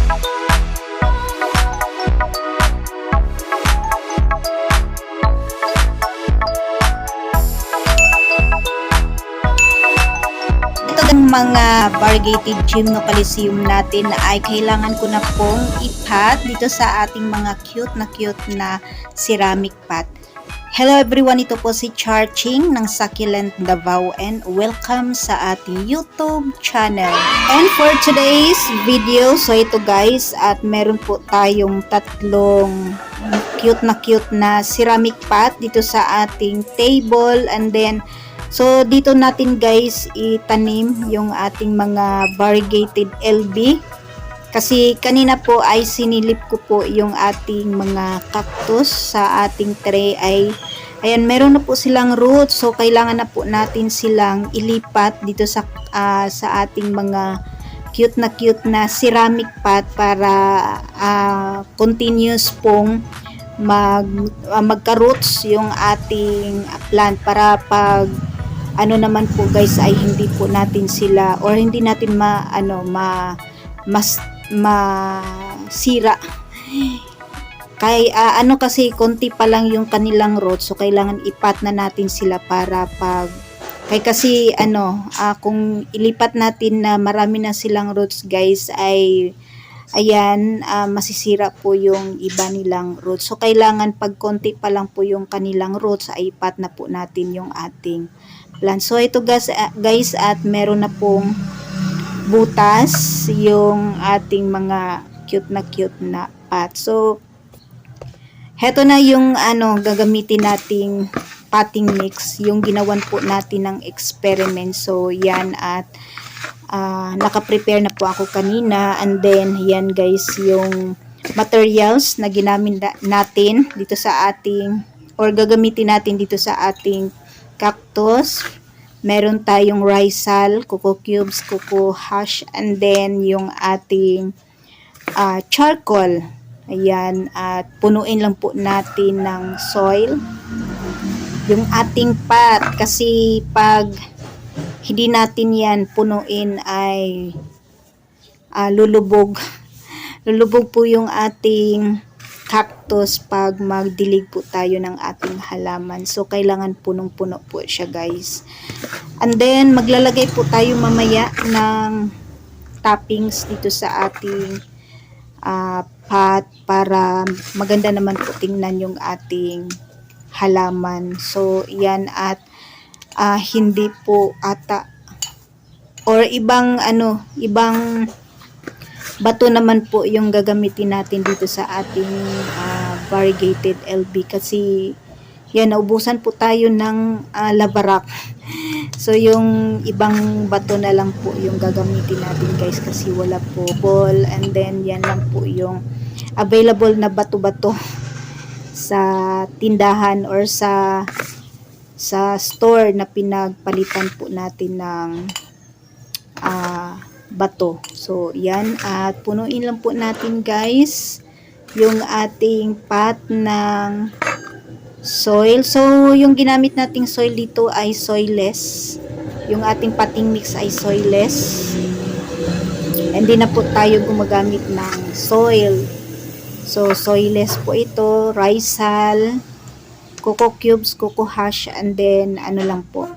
Mga variegated gymnocalcium natin ay kailangan ko na pong ipat dito sa ating mga cute na ceramic pot. Hello everyone, ito po si Charching ng Succulent Davao and welcome sa ating YouTube channel. And for today's video, so ito guys, at meron po tayong tatlong cute na ceramic pot dito sa ating table, and then so dito natin guys itanim yung ating mga variegated LB kasi kanina po ay sinilip ko po yung ating mga cactus sa ating tray. Ayan, meron na po silang roots, so kailangan na po natin silang ilipat dito sa ating mga cute na ceramic pot para continuous pong magka-roots yung ating plant, para pag ano naman po guys ay hindi po natin sila or hindi natin masira. Kasi konti pa lang yung kanilang roots, so kailangan ipat na natin sila para kasi kung ilipat natin na marami na silang roots guys ay ayan, masisira po yung iba nilang roots. So kailangan pag konti pa lang po yung kanilang roots ay ipat na po natin yung ating plant. So ito guys, at meron na pong butas yung ating mga cute na pot. So heto na yung gagamitin nating potting mix, yung ginawan po natin ng experiment. So yan, at naka-prepare na po ako kanina, and then yan guys yung materials na ginamit natin dito sa ating or gagamitin natin dito sa ating cactus. Meron tayong risal, coco cubes, coco hash, and then yung ating charcoal. Ayan, at punuin lang po natin ng soil yung ating pot, kasi pag hindi natin yan punuin ay lulubog po yung ating cactus pag magdilig po tayo ng ating halaman. So kailangan punong-puno po siya guys. And then maglalagay po tayo mamaya ng toppings dito sa ating pot para maganda naman po tingnan yung ating halaman. So yan, at hindi po ata or ibang bato naman po yung gagamitin natin dito sa ating variegated LB, kasi yan, naubusan po tayo ng labarak. So yung ibang bato na lang po yung gagamitin natin guys, kasi wala po ball, and then yan lang po yung available na bato-bato sa tindahan or sa store na pinagpalitan po natin ng bato. So yan, at punuin lang po natin guys yung ating pot ng soil. So yung ginamit nating soil dito ay soilless, yung ating potting mix ay soilless, hindi na po tayo gumagamit ng soil. So soilless po ito, risal, coco cubes, coco hash, and then lang po,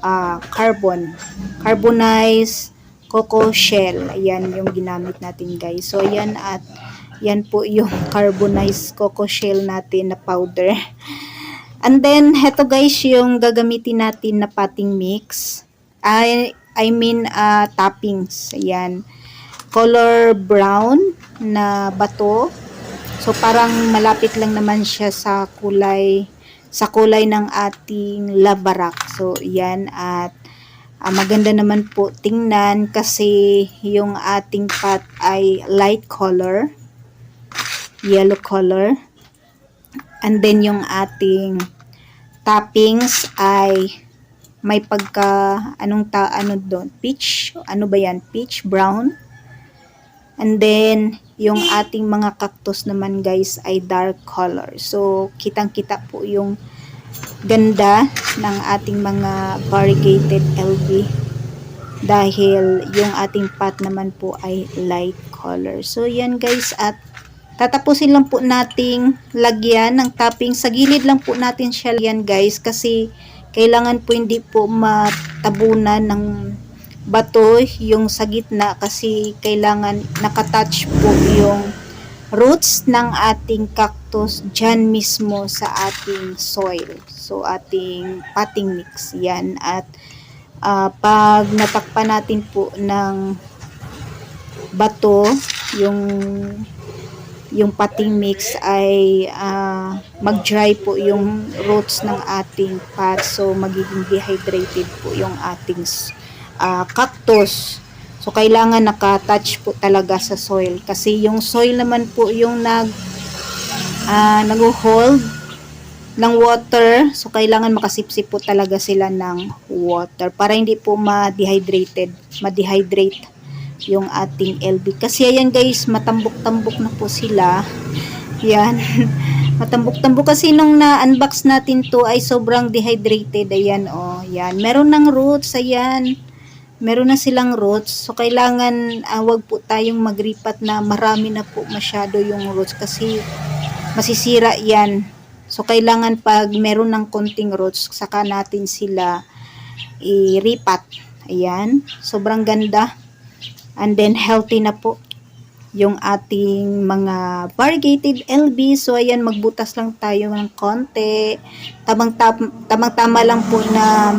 carbonized coco shell. Ayan yung ginamit natin guys. So ayan, at yan po yung carbonized coco shell natin na powder. And then heto guys yung gagamitin natin na potting mix, toppings. Ayan, color brown na bato. So parang malapit lang naman siya sa kulay ng ating labarak. So yan, at maganda naman po tingnan kasi yung ating pot ay light color, yellow color, and then yung ating toppings ay may pagka peach, peach brown. And then yung ating mga cactus naman guys ay dark color. So kitang-kita po yung ganda ng ating mga variegated LB. dahil yung ating pot naman po ay light color. So yan guys, at tatapusin lang po nating lagyan ng topping. Sa gilid lang po natin siya lagyan guys, kasi kailangan po hindi po matabunan ng bato yung sa gitna, kasi kailangan nakatouch po yung roots ng ating cactus dyan mismo sa ating soil. So ating potting mix yan. At pag natakpan natin po ng bato yung potting mix, ay mag-dry po yung roots ng ating pot. So magiging dehydrated po yung ating cactus. So kailangan naka-touch po talaga sa soil, kasi yung soil naman po yung nag-hold ng water. So kailangan makasipsip po talaga sila ng water para hindi po ma-dehydrate yung ating LB. Kasi ayan guys, matambok-tambok na po sila. Yan. Matambok-tambok kasi nung na-unbox natin to ay sobrang dehydrated. Ayan, oh. Yan. Meron ng roots. Ayan. Meron na silang roots. So kailangan wag po tayong magripat na marami na po masyado yung roots, kasi masisira yan. So kailangan pag meron ng konting roots, saka natin sila i-ripat. Ayan. Sobrang ganda. And then healthy na po yung ating mga variegated LB. So ayan, magbutas lang tayo ng konti. Tamang-tama lang po na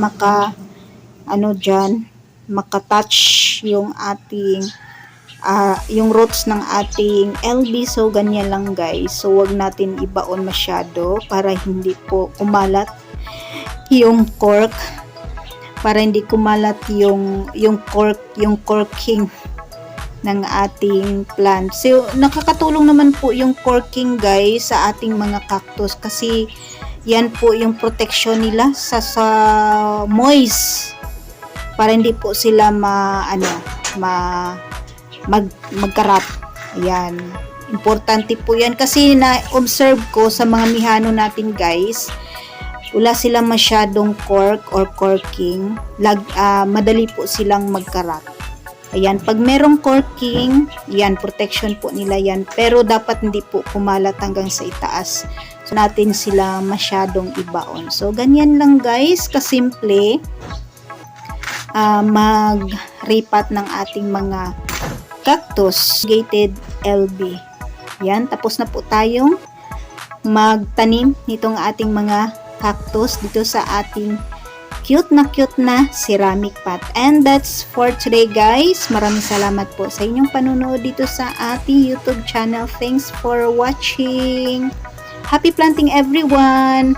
makatouch yung ating yung roots ng ating LB. So ganyan lang guys. So wag natin ibaon masyado para hindi po kumalat yung cork, para hindi kumalat yung corking ng ating plant. So nakakatulong naman po yung corking guys sa ating mga cactus, kasi yan po yung protection nila sa moist, para hindi po sila magkarat. Ayan. Importante po yan, kasi na-observe ko sa mga mihano natin guys, wala silang masyadong cork or corking. Madali po silang magkarat. Ayan, pag merong corking, yan, protection po nila yan. Pero dapat hindi po kumalat hanggang sa itaas. So natin sila masyadong ibaon. So ganyan lang guys, kasimple mag-ripat ng ating mga cactus gated LB. Yan, tapos na po tayong magtanim nitong ating mga cactus dito sa ating cute na ceramic pot. And that's for today guys. Maraming salamat po sa inyong panunood dito sa ating YouTube channel. Thanks for watching. Happy planting everyone!